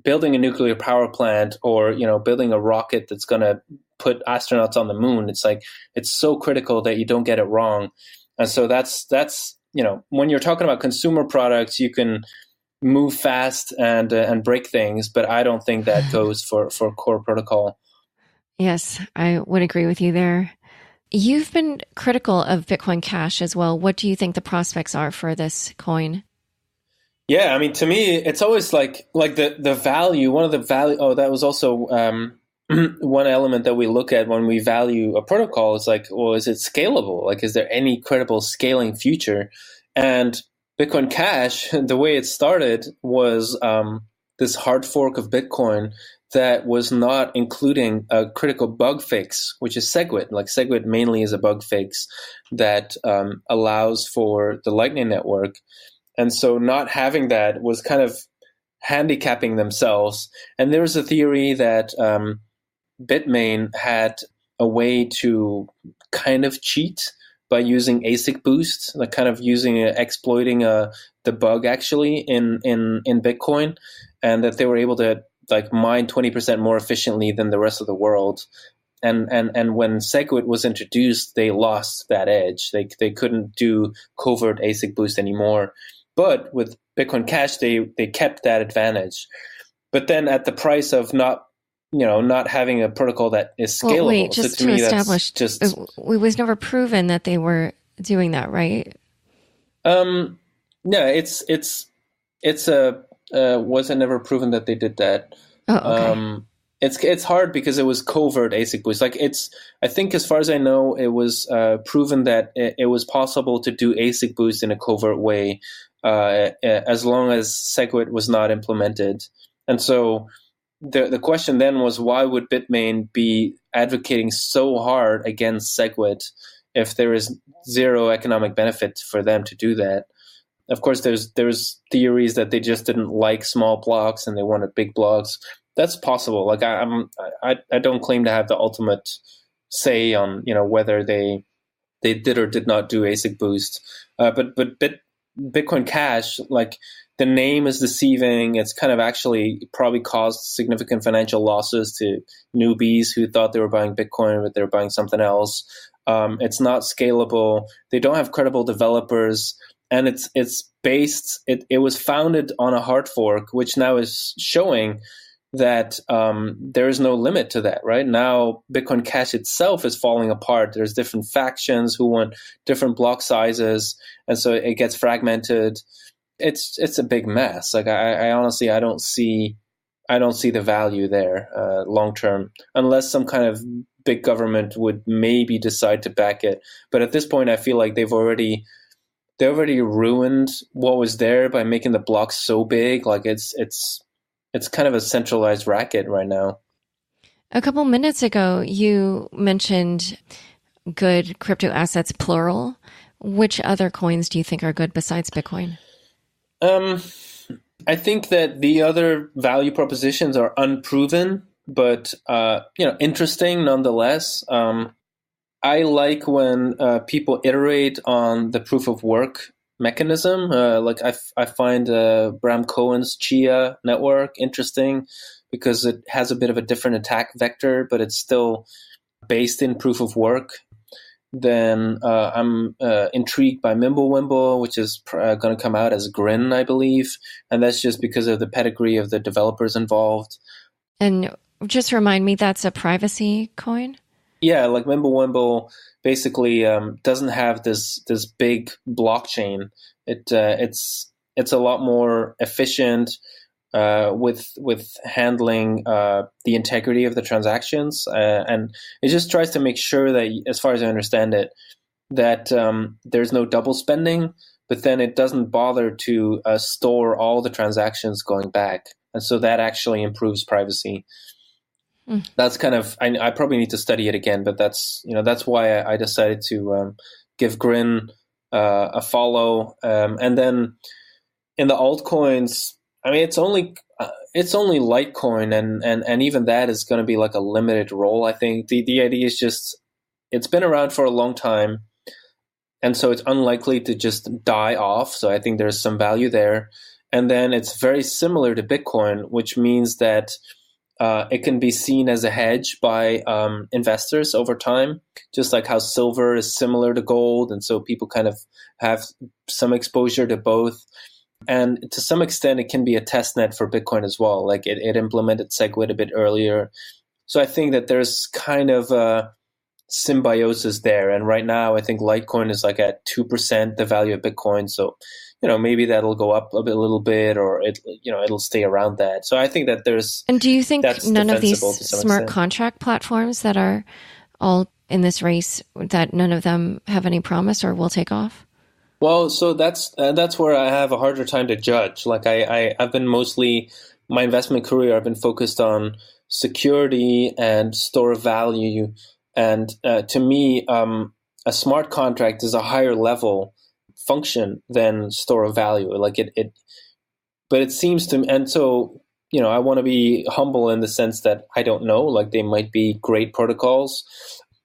building a nuclear power plant, or building a rocket that's going to put astronauts on the moon. It's like it's so critical that you don't get it wrong. And so that's when you're talking about consumer products, you can move fast and break things, but I don't think that goes for core protocol. Yes, I would agree with you there. You've been critical of Bitcoin Cash as well. What do you think the prospects are for this coin? Yeah, I mean, to me, it's always like the value. One of the value. Oh, that was also one element that we look at when we value a protocol. Is like, well, is it scalable? Like, is there any credible scaling future? And Bitcoin Cash, the way it started was this hard fork of Bitcoin that was not including a critical bug fix, which is SegWit. Like SegWit mainly is a bug fix that allows for the Lightning Network. And so not having that was kind of handicapping themselves. And there was a theory that Bitmain had a way to kind of cheat by using ASIC boost, like kind of exploiting the bug actually in Bitcoin, and that they were able to like mine 20% more efficiently than the rest of the world. And when SegWit was introduced, they lost that edge. They couldn't do covert ASIC boost anymore. But with Bitcoin Cash, they kept that advantage. But then at the price of not having a protocol that is scalable. Well, wait, just so to establish, it was never proven that they were doing that, right? No, wasn't never proven that they did that. Oh, okay. It's hard because it was covert ASIC boost. Like I think as far as I know, it was proven that it was possible to do ASIC boost in a covert way, as long as SegWit was not implemented. And so the question then was, why would Bitmain be advocating so hard against SegWit if there is zero economic benefit for them to do that? Of course, there's theories that they just didn't like small blocks and they wanted big blocks. That's possible. Like I don't claim to have the ultimate say on whether they did or did not do ASIC boost. But Bitcoin Cash, like, the name is deceiving. It's kind of actually probably caused significant financial losses to newbies who thought they were buying Bitcoin, but they were buying something else. It's not scalable. They don't have credible developers, and it was founded on a hard fork, which now is showing that there is no limit to that. Right now, Bitcoin Cash itself is falling apart. There's different factions who want different block sizes, and so it gets fragmented. It's a big mess. Like I honestly, I don't see the value there long term, unless some kind of big government would maybe decide to back it. But at this point, I feel like they've already ruined what was there by making the blocks so big. Like it's kind of a centralized racket right now. A couple minutes ago, you mentioned good crypto assets, plural. Which other coins do you think are good besides Bitcoin? I think that the other value propositions are unproven, but interesting nonetheless. I like when people iterate on the proof of work mechanism. Like I find Bram Cohen's Chia network interesting because it has a bit of a different attack vector, but it's still based in proof of work. Then I'm intrigued by Mimblewimble, which is going to come out as Grin, I believe. And that's just because of the pedigree of the developers involved. And just remind me, that's a privacy coin? Yeah, like Mimblewimble basically doesn't have this big blockchain. It's a lot more efficient with handling the integrity of the transactions, and it just tries to make sure that, as far as I understand it, that there's no double spending, but then it doesn't bother to store all the transactions going back, and so that actually improves privacy. That's kind of, I probably need to study it again, but that's why I decided to give Grin a follow, and then in the altcoins, I mean, it's only Litecoin, and even that is going to be like a limited role. I think the idea is just, it's been around for a long time, and so it's unlikely to just die off. So I think there's some value there, and then it's very similar to Bitcoin, which means that it can be seen as a hedge by investors over time, just like how silver is similar to gold, and so people kind of have some exposure to both. And to some extent, it can be a test net for Bitcoin as well. Like it implemented SegWit a bit earlier. So I think that there's kind of a symbiosis there. And right now, I think Litecoin is like at 2% the value of Bitcoin. So, maybe that'll go up a little bit, or it'll stay around that. So I think that there's. And do you think none of these smart contract platforms that are all in this race, that none of them have any promise or will take off? Well, so that's where I have a harder time to judge. Like I've been mostly, my investment career, I've been focused on security and store of value. And to me, a smart contract is a higher level function than store of value. Like but it seems to, and so, I want to be humble in the sense that I don't know, like they might be great protocols.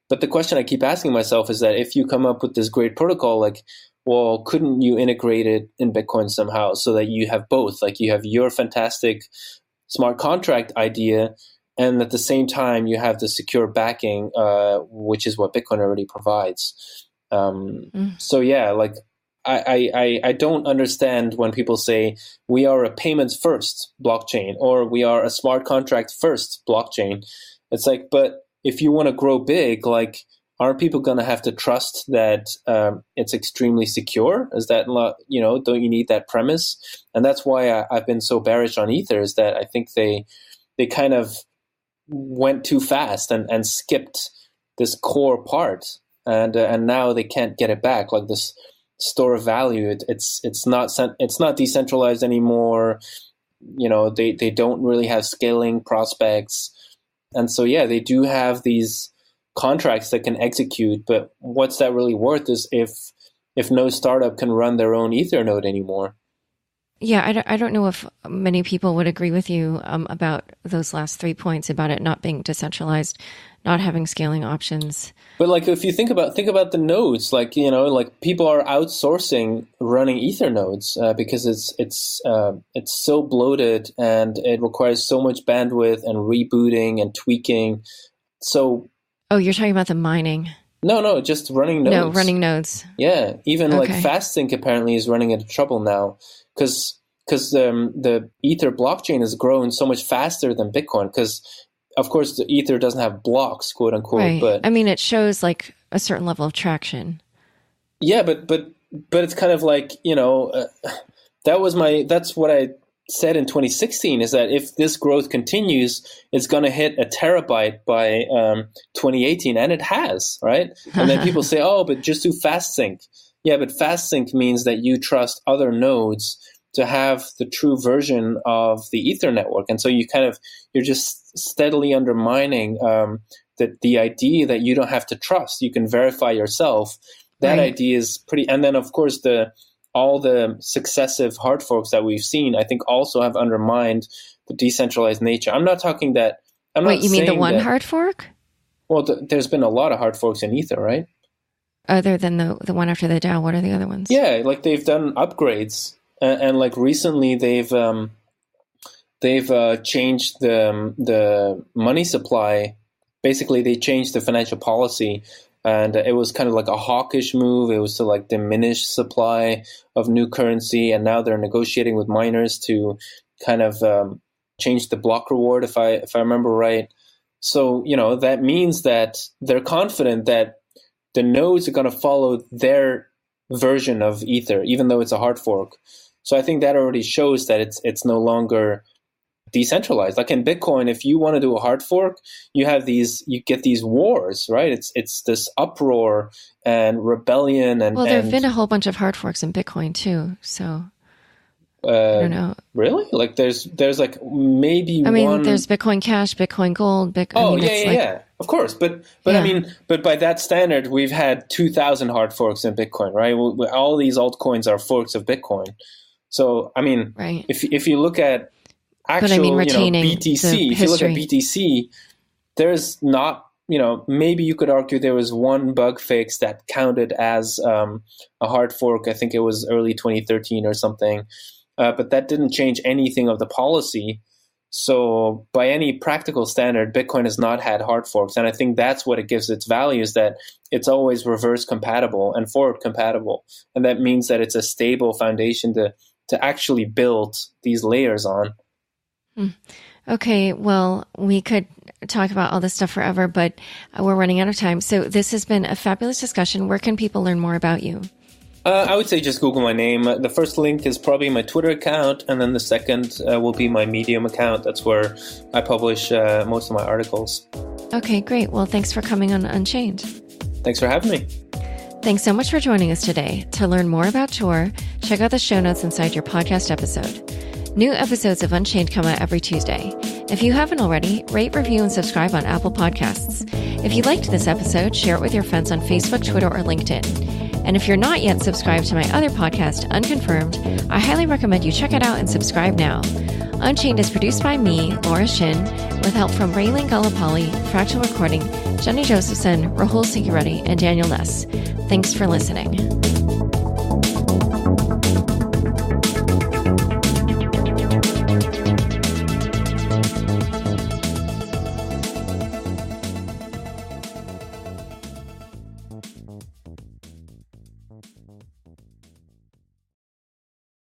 But the question I keep asking myself is that if you come up with this great protocol, like, well, couldn't you integrate it in Bitcoin somehow so that you have both? Like you have your fantastic smart contract idea, and at the same time you have the secure backing, which is what Bitcoin already provides. So yeah, like I don't understand when people say we are a payments first blockchain or we are a smart contract first blockchain. It's like, but if you want to grow big, like, aren't people going to have to trust that it's extremely secure? Is that not, don't you need that premise? And that's why I've been so bearish on Ether, is that I think they kind of went too fast and skipped this core part, and now they can't get it back. Like this store of value, it's not decentralized anymore. They don't really have scaling prospects. And so, yeah, they do have these contracts that can execute, but what's that really worth is if no startup can run their own Ether node anymore. Yeah, I don't know if many people would agree with you about those last 3 points about it not being decentralized, not having scaling options. But like, if you think about the nodes, like, people are outsourcing running Ether nodes because it's so bloated and it requires so much bandwidth and rebooting and tweaking. So, oh, you're talking about the mining? No, just running nodes. No, running nodes. Yeah, even like FastSync apparently is running into trouble now because the Ether blockchain has grown so much faster than Bitcoin because, of course, the Ether doesn't have blocks, quote unquote. Right. But I mean, it shows like a certain level of traction. Yeah, but it's kind of like, that's what I said in 2016 is that if this growth continues, it's going to hit a terabyte by 2018, and it has, right? And then people say, oh, but just do FastSync. Yeah, but FastSync means that you trust other nodes to have the true version of the Ether network, and so you're just steadily undermining the idea that you don't have to trust. You can verify yourself. That idea is pretty, and then of course all the successive hard forks that we've seen, I think, also have undermined the decentralized nature. I'm not talking that. Wait, you mean the one hard fork? Well, there's been a lot of hard forks in Ether, right? Other than the one after the DAO, what are the other ones? Yeah, like they've done upgrades, and like recently they've changed the money supply. Basically, they changed the financial policy. And it was kind of like a hawkish move. It was to like diminish supply of new currency. And now they're negotiating with miners to kind of change the block reward, if I remember right. So, that means that they're confident that the nodes are going to follow their version of Ether, even though it's a hard fork. So I think that already shows that it's no longer decentralized. Like in Bitcoin, if you want to do a hard fork, you get these wars, right? It's this uproar and rebellion and there have been a whole bunch of hard forks in Bitcoin too. So I don't know. Really? Like there's like maybe one. There's Bitcoin Cash, Bitcoin Gold, Bitcoin. Yeah. Of course, but yeah. But by that standard, we've had 2,000 hard forks in Bitcoin, right? All these altcoins are forks of Bitcoin. So right. If you look at actual, retaining BTC. If you look at BTC, there's not, maybe you could argue there was one bug fix that counted as a hard fork. I think it was early 2013 or something, but that didn't change anything of the policy. So by any practical standard, Bitcoin has not had hard forks, and I think that's what it gives its value, is that it's always reverse compatible and forward compatible, and that means that it's a stable foundation to actually build these layers on. Okay, well, we could talk about all this stuff forever, but we're running out of time. So this has been a fabulous discussion. Where can people learn more about you? I would say just Google my name. The first link is probably my Twitter account, and then the second will be my Medium account. That's where I publish most of my articles. Okay, great. Well, thanks for coming on Unchained. Thanks for having me. Thanks so much for joining us today. To learn more about Tuur, check out the show notes inside your podcast episode. New episodes of Unchained come out every Tuesday. If you haven't already, rate, review, and subscribe on Apple Podcasts. If you liked this episode, share it with your friends on Facebook, Twitter, or LinkedIn. And if you're not yet subscribed to my other podcast, Unconfirmed, I highly recommend you check it out and subscribe now. Unchained is produced by me, Laura Shin, with help from Raylene Gallipoli, Fractal Recording, Jenny Josephson, Rahul Sigurati, and Daniel Ness. Thanks for listening.